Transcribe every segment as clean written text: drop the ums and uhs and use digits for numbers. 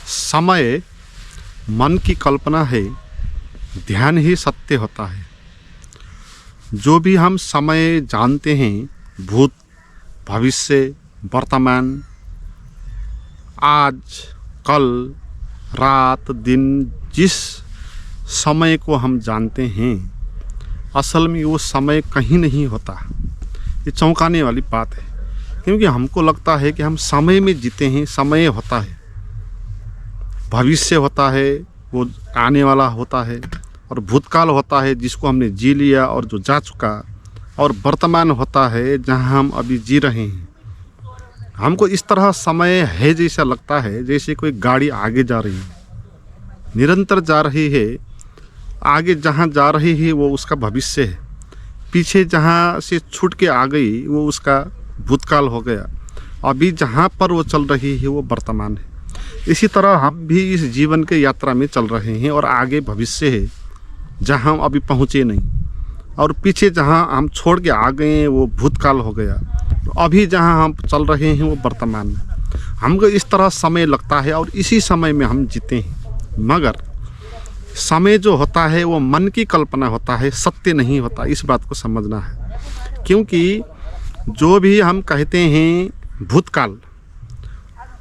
समय मन की कल्पना है, ध्यान ही सत्य होता है। जो भी हम समय जानते हैं, भूत, भविष्य, वर्तमान, आज, कल, रात, दिन, जिस समय को हम जानते हैं, असल में वो समय कहीं नहीं होता। ये चौंकाने वाली बात है, क्योंकि हमको लगता है कि हम समय में जीते हैं। समय होता है, भविष्य होता है, वो आने वाला होता है, और भूतकाल होता है जिसको हमने जी लिया और जो जा चुका, और वर्तमान होता है जहां हम अभी जी रहे हैं। हमको इस तरह समय है जैसा लगता है, जैसे कोई गाड़ी आगे जा रही है, निरंतर जा रही है। आगे जहां जा रही है वो उसका भविष्य है, पीछे जहां से छूट के आ गई वो उसका भूतकाल हो गया, अभी जहां पर वो चल रही है वो वर्तमान है। इसी तरह हम भी इस जीवन के यात्रा में चल रहे हैं, और आगे भविष्य है जहां हम अभी पहुँचे नहीं, और पीछे जहां हम छोड़ के आ गए हैं वो भूतकाल हो गया। अभी जहां हम चल रहे हैं वो वर्तमान है। हमको इस तरह समय लगता है और इसी समय में हम जीते हैं। मगर समय जो होता है वो मन की कल्पना होता है, सत्य नहीं होता। इस बात को समझना है, क्योंकि जो भी हम कहते हैं भूतकाल,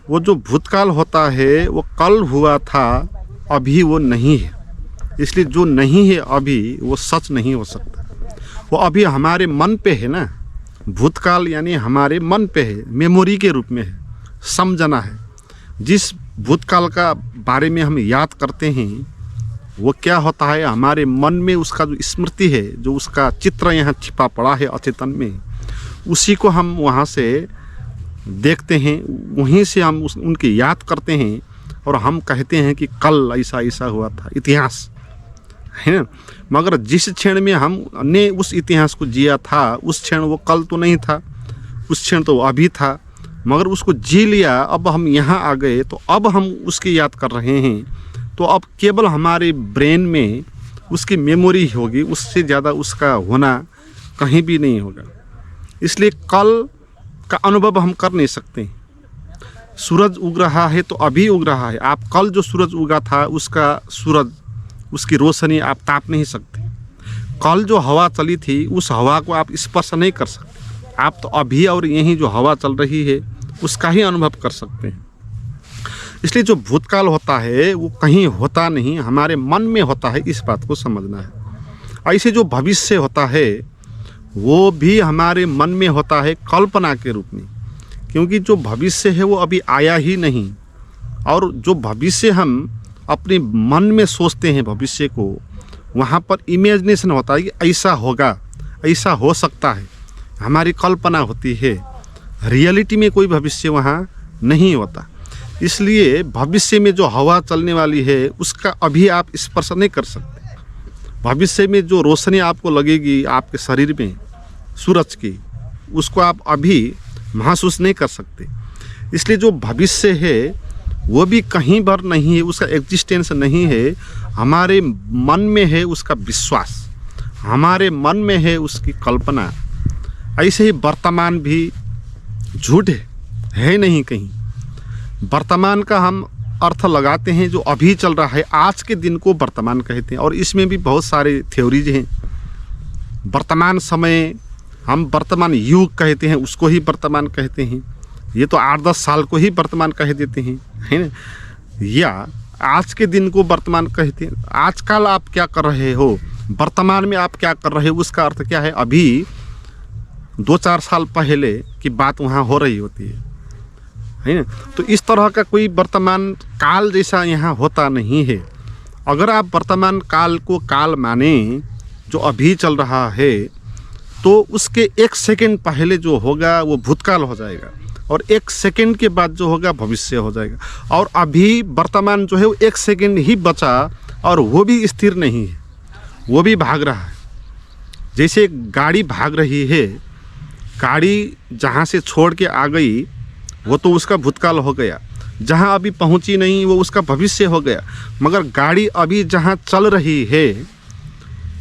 वो जो भूतकाल होता है वो कल हुआ था, अभी वो नहीं है। इसलिए जो नहीं है अभी, वो सच नहीं हो सकता। वो अभी हमारे मन पे है ना। भूतकाल यानी हमारे मन पे है, मेमोरी के रूप में है, समझना है। जिस भूतकाल का बारे में हम याद करते हैं वो क्या होता है, हमारे मन में उसका जो स्मृति है, जो उसका चित्र यहाँ छिपा पड़ा है अचेतन में, उसी को हम वहाँ से देखते हैं, वहीं से हम उनकी याद करते हैं, और हम कहते हैं कि कल ऐसा ऐसा हुआ था। इतिहास है ना। मगर जिस क्षण में हमने उस इतिहास को जिया था, उस क्षण वो कल तो नहीं था, उस क्षण तो अभी था, मगर उसको जी लिया। अब हम यहाँ आ गए तो अब हम उसकी याद कर रहे हैं, तो अब केवल हमारे ब्रेन में उसकी मेमोरी होगी, उससे ज़्यादा उसका होना कहीं भी नहीं होगा। इसलिए कल का अनुभव हम कर नहीं सकते। सूरज उग रहा है तो अभी उग रहा है। आप कल जो सूरज उगा था उसका सूरज, उसकी रोशनी आप ताप नहीं सकते। कल जो हवा चली थी उस हवा को आप स्पर्श नहीं कर सकते। आप तो अभी और यहीं जो हवा चल रही है उसका ही अनुभव कर सकते हैं। इसलिए जो भूतकाल होता है वो कहीं होता नहीं, हमारे मन में होता है। इस बात को समझना है। ऐसे जो भविष्य होता है वो भी हमारे मन में होता है, कल्पना के रूप में, क्योंकि जो भविष्य है वो अभी आया ही नहीं। और जो भविष्य हम अपने मन में सोचते हैं भविष्य को, वहाँ पर इमेजिनेशन होता है कि ऐसा होगा, ऐसा हो सकता है, हमारी कल्पना होती है। रियलिटी में कोई भविष्य वहाँ नहीं होता। इसलिए भविष्य में जो हवा चलने वाली है उसका अभी आप स्पर्श नहीं कर सकते। भविष्य में जो रोशनी आपको लगेगी आपके शरीर में सूरज की, उसको आप अभी महसूस नहीं कर सकते। इसलिए जो भविष्य है वो भी कहीं पर नहीं है, उसका एग्जिस्टेंस नहीं है। हमारे मन में है उसका विश्वास, हमारे मन में है उसकी कल्पना। ऐसे ही वर्तमान भी झूठ है नहीं कहीं। वर्तमान का हम अर्थ लगाते हैं जो अभी चल रहा है, आज के दिन को वर्तमान कहते हैं। और इसमें भी बहुत सारे थ्योरीज हैं। वर्तमान समय हम वर्तमान युग कहते हैं, उसको ही वर्तमान कहते हैं। ये तो 8-10 साल को ही वर्तमान कह देते हैं, है ना। या आज के दिन को वर्तमान कहते हैं। आजकल आप क्या कर रहे हो, वर्तमान में आप क्या कर रहे हो, उसका अर्थ क्या है, अभी 2-4 साल पहले की बात वहाँ हो रही होती है ना। तो इस तरह का कोई वर्तमान काल जैसा यहाँ होता नहीं है। अगर आप वर्तमान काल को काल माने जो अभी चल रहा है, तो उसके 1 सेकंड पहले जो होगा वो भूतकाल हो जाएगा, और 1 सेकंड के बाद जो होगा भविष्य हो जाएगा। और अभी वर्तमान जो है वो 1 सेकंड ही बचा, और वो भी स्थिर नहीं है, वो भी भाग रहा है। जैसे गाड़ी भाग रही है, गाड़ी जहाँ से छोड़ के आ गई वो तो उसका भूतकाल हो गया, जहाँ अभी पहुँची नहीं वो उसका भविष्य हो गया। मगर गाड़ी अभी जहाँ चल रही है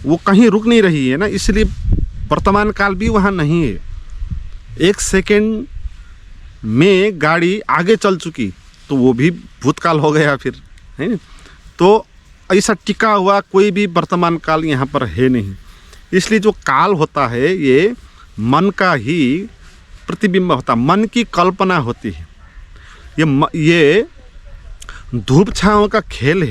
वो कहीं रुक नहीं रही है ना, इसलिए वर्तमान काल भी वहाँ नहीं है। 1 सेकंड में गाड़ी आगे चल चुकी, तो वो भी भूतकाल हो गया फिर, है ना। तो ऐसा टिका हुआ कोई भी वर्तमान काल यहाँ पर है नहीं। इसलिए जो काल होता है ये मन का ही प्रतिबिंब होता है, मन की कल्पना होती है। ये धूप छाँव का खेल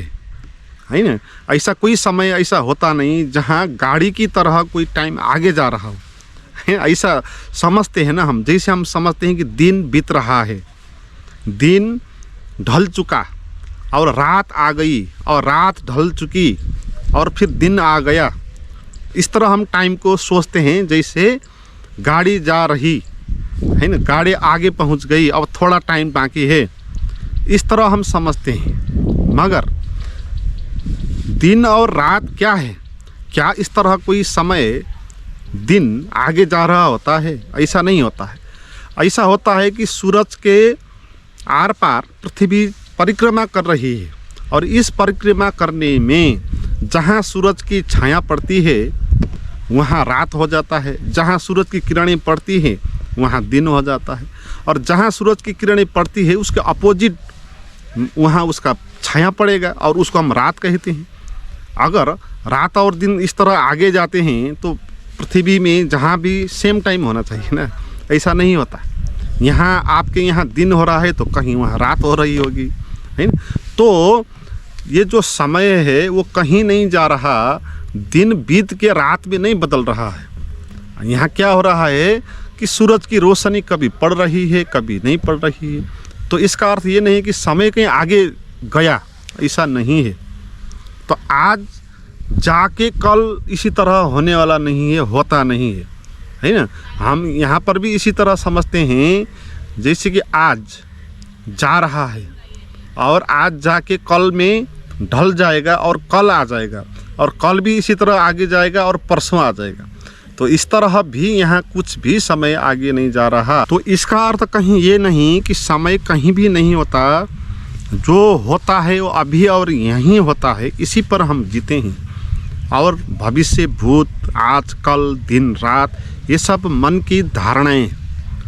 है ना। ऐसा कोई समय ऐसा होता नहीं जहाँ गाड़ी की तरह कोई टाइम आगे जा रहा हो, है। ऐसा समझते हैं ना हम, जैसे हम समझते हैं कि दिन बीत रहा है, दिन ढल चुका और रात आ गई और रात ढल चुकी और फिर दिन आ गया। इस तरह हम टाइम को सोचते हैं, जैसे गाड़ी जा रही है ना, गाड़ी आगे पहुंच गई, अब थोड़ा टाइम बाकी है, इस तरह हम समझते हैं। मगर दिन और रात क्या है? क्या इस तरह कोई समय दिन आगे जा रहा होता है? ऐसा नहीं होता है। ऐसा होता है कि सूरज के आर पार पृथ्वी परिक्रमा कर रही है और इस परिक्रमा करने में जहाँ सूरज की छाया पड़ती है वहाँ रात हो जाता है, जहाँ सूरज की किरणें पड़ती हैं वहाँ दिन हो जाता है, और जहाँ सूरज की किरणें पड़ती है उसके अपोजिट वहाँ उसका छाया पड़ेगा और उसको हम रात कहते हैं। अगर रात और दिन इस तरह आगे जाते हैं तो पृथ्वी में जहाँ भी सेम टाइम होना चाहिए ना, ऐसा नहीं होता। यहाँ आपके यहाँ दिन हो रहा है तो कहीं वहाँ रात हो रही होगी, है ना। तो ये जो समय है वो कहीं नहीं जा रहा, दिन बीत के रात में नहीं बदल रहा है। यहाँ क्या हो रहा है कि सूरज की रोशनी कभी पड़ रही है कभी नहीं पड़ रही है। तो इसका अर्थ ये नहीं कि समय कहीं आगे गया, ऐसा नहीं है। तो आज जाके कल इसी तरह होने वाला नहीं है, होता नहीं है ना। हम यहाँ पर भी इसी तरह समझते हैं, जैसे कि आज जा रहा है और आज जाके कल में ढल जाएगा और कल आ जाएगा और कल भी इसी तरह आगे जाएगा और परसों आ जाएगा। तो इस तरह भी यहाँ कुछ भी समय आगे नहीं जा रहा। तो इसका अर्थ कहीं ये नहीं कि समय कहीं भी नहीं होता, जो होता है वो अभी और यहीं होता है, इसी पर हम जीते हैं। और भविष्य, भूत, आज, कल, दिन, रात, ये सब मन की धारणाएं,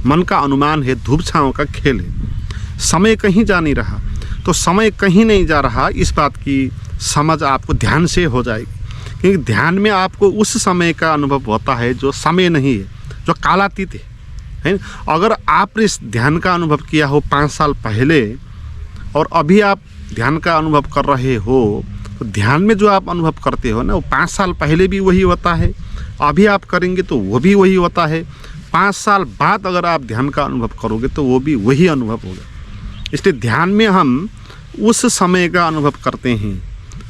मन का अनुमान है, धूप छाँव का खेल है। समय कहीं जा नहीं रहा। तो समय कहीं नहीं जा रहा, इस बात की समझ आपको ध्यान से हो जाएगी, क्योंकि ध्यान में आपको उस समय का अनुभव होता है जो समय नहीं है, जो कालातीत है। अगर आपने इस ध्यान का अनुभव किया हो 5 साल पहले और अभी आप ध्यान का अनुभव कर रहे हो, तो ध्यान में जो आप अनुभव करते हो ना, वो 5 साल पहले भी वही होता है, अभी आप करेंगे तो वो भी वही होता है, 5 साल बाद अगर आप ध्यान का अनुभव करोगे तो वो भी वही अनुभव होगा। इसलिए ध्यान में हम उस समय का अनुभव करते हैं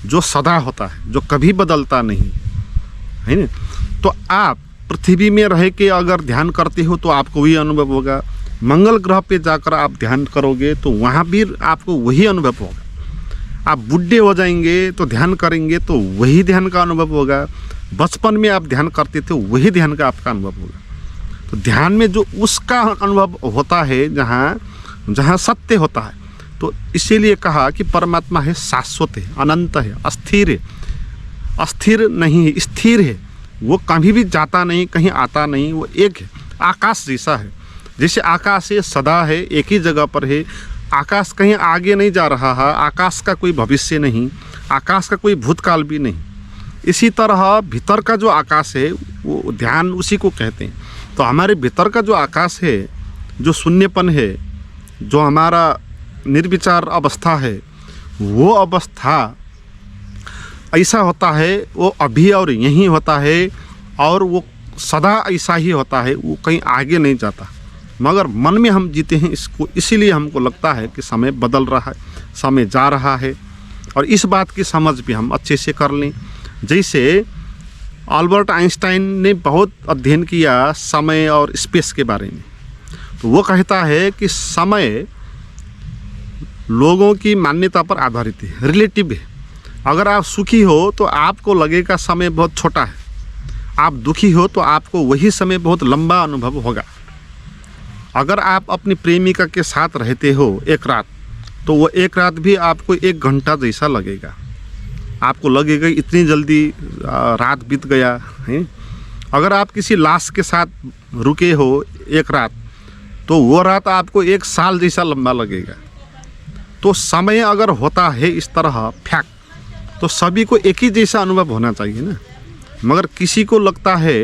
जो सदा होता है, जो कभी बदलता नहीं है ना। तो आप पृथ्वी में रह के अगर ध्यान करते हो तो आपको वही अनुभव होगा। मंगल ग्रह पे जाकर आप ध्यान करोगे तो वहाँ भी आपको वही अनुभव होगा। आप बूढ़े हो जाएंगे तो ध्यान करेंगे तो वही ध्यान का अनुभव होगा। बचपन में आप ध्यान करते थे वही ध्यान का आपका अनुभव होगा। तो ध्यान में जो उसका अनुभव होता है जहाँ जहाँ सत्य होता है, तो इसीलिए कहा कि परमात्मा है, शाश्वत है, अनंत है, अस्थिर है। अस्थिर नहीं है, स्थिर है। वो कभी भी जाता नहीं, कहीं आता नहीं, वो एक है, आकाश जैसा है। जैसे आकाश है, सदा है, एक ही जगह पर है। आकाश कहीं आगे नहीं जा रहा है, आकाश का कोई भविष्य नहीं, आकाश का कोई भूतकाल भी नहीं। इसी तरह भीतर का जो आकाश है वो ध्यान उसी को कहते हैं। तो हमारे भीतर का जो आकाश है, जो शून्यपन है, जो हमारा निर्विचार अवस्था है, वो अवस्था ऐसा होता है, वो अभी और यहीं होता है और वो सदा ऐसा ही होता है, वो कहीं आगे नहीं जाता। मगर मन में हम जीते हैं इसको, इसीलिए हमको लगता है कि समय बदल रहा है, समय जा रहा है। और इस बात की समझ भी हम अच्छे से कर लें। जैसे अल्बर्ट आइंस्टाइन ने बहुत अध्ययन किया समय और स्पेस के बारे में, तो वो कहता है कि समय लोगों की मान्यता पर आधारित है, रिलेटिव है। अगर आप सुखी हो तो आपको लगेगा समय बहुत छोटा है, आप दुखी हो तो आपको वही समय बहुत लंबा अनुभव होगा। अगर आप अपनी प्रेमिका के साथ रहते हो एक रात, तो वो एक रात भी आपको 1 घंटा जैसा लगेगा। आपको लगेगा इतनी जल्दी रात बीत गया है। अगर आप किसी लाश के साथ रुके हो एक रात, तो वो रात आपको 1 साल जैसा लंबा लगेगा। तो समय अगर होता है इस तरह फैक्ट, तो सभी को एक ही जैसा अनुभव होना चाहिए ना। मगर किसी को लगता है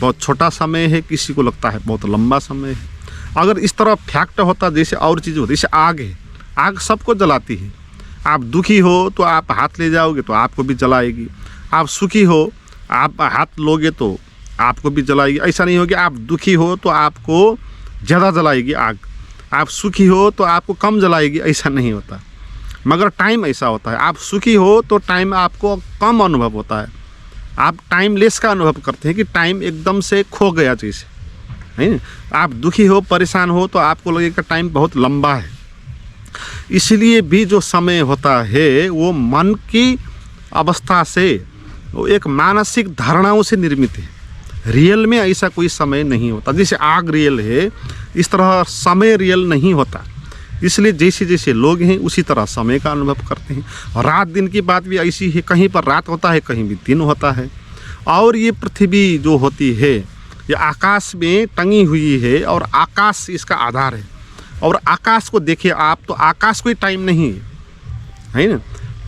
बहुत छोटा समय है, किसी को लगता है बहुत लंबा समय है। अगर इस तरह फैक्ट होता जैसे और चीज़ होती, जैसे आग है, आग सबको जलाती है। आप दुखी हो तो आप हाथ ले जाओगे तो आपको भी जलाएगी, आप सुखी हो आप हाथ लोगे तो आपको भी जलाएगी। ऐसा नहीं हो कि आप दुखी हो तो आपको ज़्यादा जलाएगी आग, आप सुखी हो तो आपको कम जलाएगी, ऐसा नहीं होता। मगर टाइम ऐसा होता है, आप सुखी हो तो टाइम आपको कम अनुभव होता है, आप टाइम लेस का अनुभव करते हैं कि टाइम एकदम से खो गया जैसे, है ना। आप दुखी हो परेशान हो तो आपको लगेगा टाइम बहुत लंबा है। इसलिए भी जो समय होता है वो मन की अवस्था से, वो एक मानसिक धारणाओं से निर्मित है। रियल में ऐसा कोई समय नहीं होता। जैसे आग रियल है इस तरह समय रियल नहीं होता। इसलिए जैसे जैसे लोग हैं उसी तरह समय का अनुभव करते हैं। और रात दिन की बात भी ऐसी है, कहीं पर रात होता है कहीं भी दिन होता है। और ये पृथ्वी जो होती है ये आकाश में टंगी हुई है और आकाश इसका आधार है। और आकाश को देखिए आप, तो आकाश कोई टाइम नहीं है ना।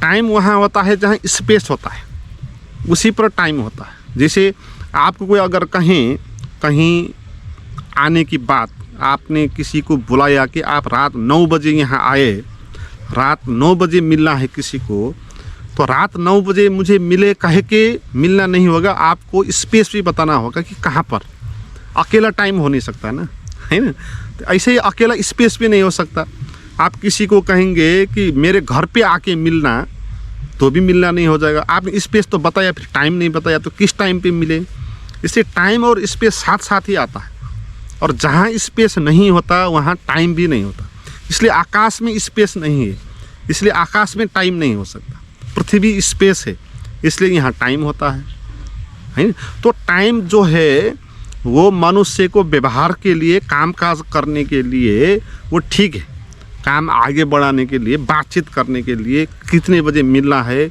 टाइम वहाँ होता है जहाँ स्पेस होता है, उसी पर टाइम होता है। जैसे आपको कोई अगर कहीं आने की बात, आपने किसी को बुलाया कि आप रात 9 बजे यहाँ आए, रात 9 बजे मिलना है किसी को, तो रात 9 बजे मुझे मिले कह के मिलना नहीं होगा, आपको स्पेस भी बताना होगा कि कहाँ पर। अकेला टाइम हो नहीं सकता ना, है ना। तो ऐसे ही अकेला स्पेस भी नहीं हो सकता। आप किसी को कहेंगे कि मेरे घर पे आके मिलना, तो भी मिलना नहीं हो जाएगा। आपने स्पेस तो बताया फिर टाइम नहीं बताया, तो किस टाइम पे मिले। इससे टाइम और स्पेस साथ साथ ही आता है। और जहाँ स्पेस नहीं होता वहाँ टाइम भी नहीं होता। इसलिए आकाश में स्पेस नहीं है, इसलिए आकाश में टाइम नहीं हो सकता। पृथ्वी स्पेस है इसलिए यहाँ टाइम होता है। तो टाइम जो है वो मनुष्य को व्यवहार के लिए, काम काज करने के लिए वो ठीक है। काम आगे बढ़ाने के लिए, बातचीत करने के लिए, कितने बजे मिलना है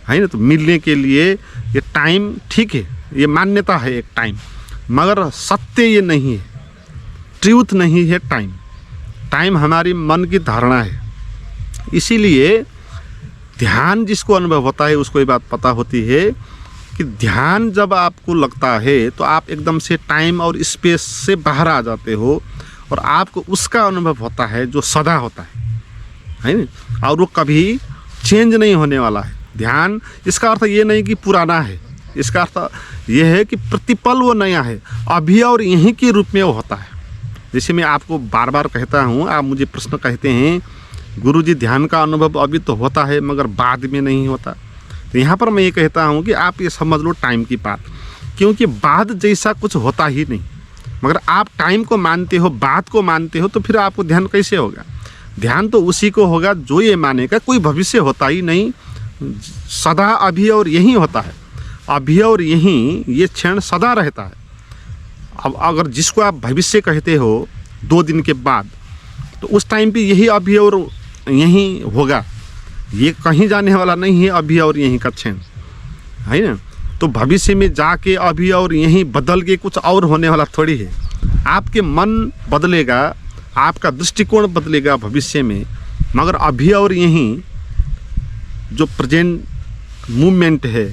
ना, तो मिलने के लिए ये टाइम ठीक है, ये मान्यता है एक टाइम। मगर सत्य ये नहीं है, ट्रूथ नहीं है टाइम। टाइम हमारी मन की धारणा है। इसीलिए ध्यान जिसको अनुभव होता है उसको ये बात पता होती है कि ध्यान जब आपको लगता है तो आप एकदम से टाइम और स्पेस से बाहर आ जाते हो और आपको उसका अनुभव होता है जो सदा होता है ना। और वो कभी चेंज नहीं होने वाला है। ध्यान इसका अर्थ ये नहीं कि पुराना है, इसका अर्थ ये है कि प्रतिपल वो नया है, अभी और यहीं के रूप में वो होता है। जैसे मैं आपको बार बार कहता हूँ, आप मुझे प्रश्न कहते हैं गुरुजी ध्यान का अनुभव अभी तो होता है मगर बाद में नहीं होता। तो यहाँ पर मैं ये कहता हूँ कि आप ये समझ लो टाइम की बात, क्योंकि बाद जैसा कुछ होता ही नहीं। मगर आप टाइम को मानते हो, बाद को मानते हो, तो फिर आपको ध्यान कैसे होगा। ध्यान तो उसी को होगा जो ये मानेगा कोई भविष्य होता ही नहीं, सदा अभी और यहीं होता है। अभी और यहीं ये क्षण सदा रहता है। अब अगर जिसको आप भविष्य कहते हो 2 दिन के बाद, तो उस टाइम पे यही अभी और यहीं होगा, ये कहीं जाने वाला नहीं है। अभी और यहीं का क्षण है ना। तो भविष्य में जाके अभी और यहीं बदल के कुछ और होने वाला थोड़ी है। आपके मन बदलेगा, आपका दृष्टिकोण बदलेगा भविष्य में, मगर अभी और यहीं जो प्रेजेंट मूवमेंट है,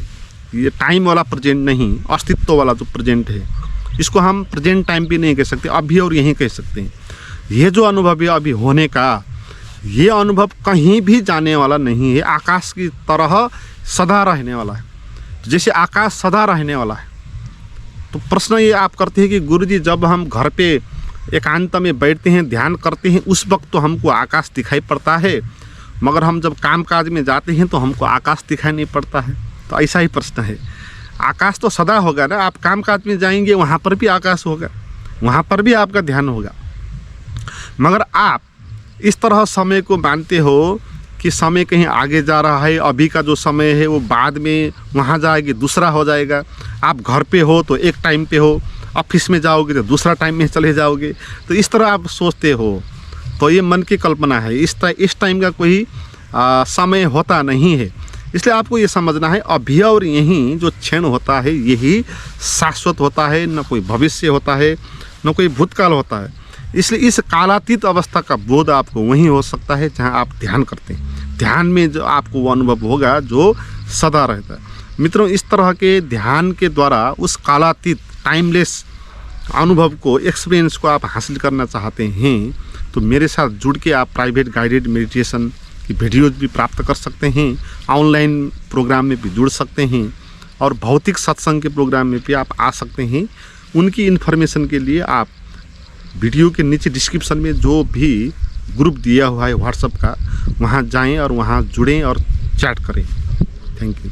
ये टाइम वाला प्रेजेंट नहीं, अस्तित्व वाला जो प्रेजेंट है, इसको हम प्रेजेंट टाइम भी नहीं कह सकते, अभी और यहीं कह सकते हैं। ये जो अनुभव है अभी होने का, ये अनुभव कहीं भी जाने वाला नहीं है। आकाश की तरह सदा रहने वाला है। जैसे आकाश सदा रहने वाला है, तो प्रश्न ये आप करते हैं कि गुरुजी जब हम घर पे एकांत में बैठते हैं, ध्यान करते हैं, उस वक्त तो हमको आकाश दिखाई पड़ता है, मगर हम जब कामकाज में जाते हैं तो हमको आकाश दिखाई नहीं पड़ता है। तो ऐसा ही प्रश्न है। आकाश तो सदा होगा ना। आप कामकाज में जाएंगे वहाँ पर भी आकाश होगा, वहाँ पर भी आपका ध्यान होगा। मगर आप इस तरह समय को मानते हो कि समय कहीं आगे जा रहा है, अभी का जो समय है वो बाद में वहाँ जाएगी, दूसरा हो जाएगा। आप घर पे हो तो एक टाइम पे हो, ऑफिस में जाओगे तो दूसरा टाइम में चले जाओगे। तो इस तरह आप सोचते हो, तो ये मन की कल्पना है। इस टाइम का कोई समय होता नहीं है। इसलिए आपको ये समझना है अभी और यहीं जो क्षण होता है यही शाश्वत होता है। न कोई भविष्य होता है, न कोई भूतकाल होता है। इसलिए इस कालातीत अवस्था का बोध आपको वहीं हो सकता है जहां आप ध्यान करते हैं। ध्यान में जो आपको वो अनुभव होगा जो सदा रहता है। मित्रों, इस तरह के ध्यान के द्वारा उस कालातीत टाइमलेस अनुभव को, एक्सपीरियंस को आप हासिल करना चाहते हैं तो मेरे साथ जुड़ के आप प्राइवेट गाइडेड मेडिटेशन की वीडियोज़ भी प्राप्त कर सकते हैं, ऑनलाइन प्रोग्राम में भी जुड़ सकते हैं और भौतिक सत्संग के प्रोग्राम में भी आप आ सकते हैं। उनकी इन्फॉर्मेशन के लिए आप वीडियो के नीचे डिस्क्रिप्शन में जो भी ग्रुप दिया हुआ है व्हाट्सएप का, वहाँ जाएं और वहाँ जुड़ें और चैट करें। Thank you.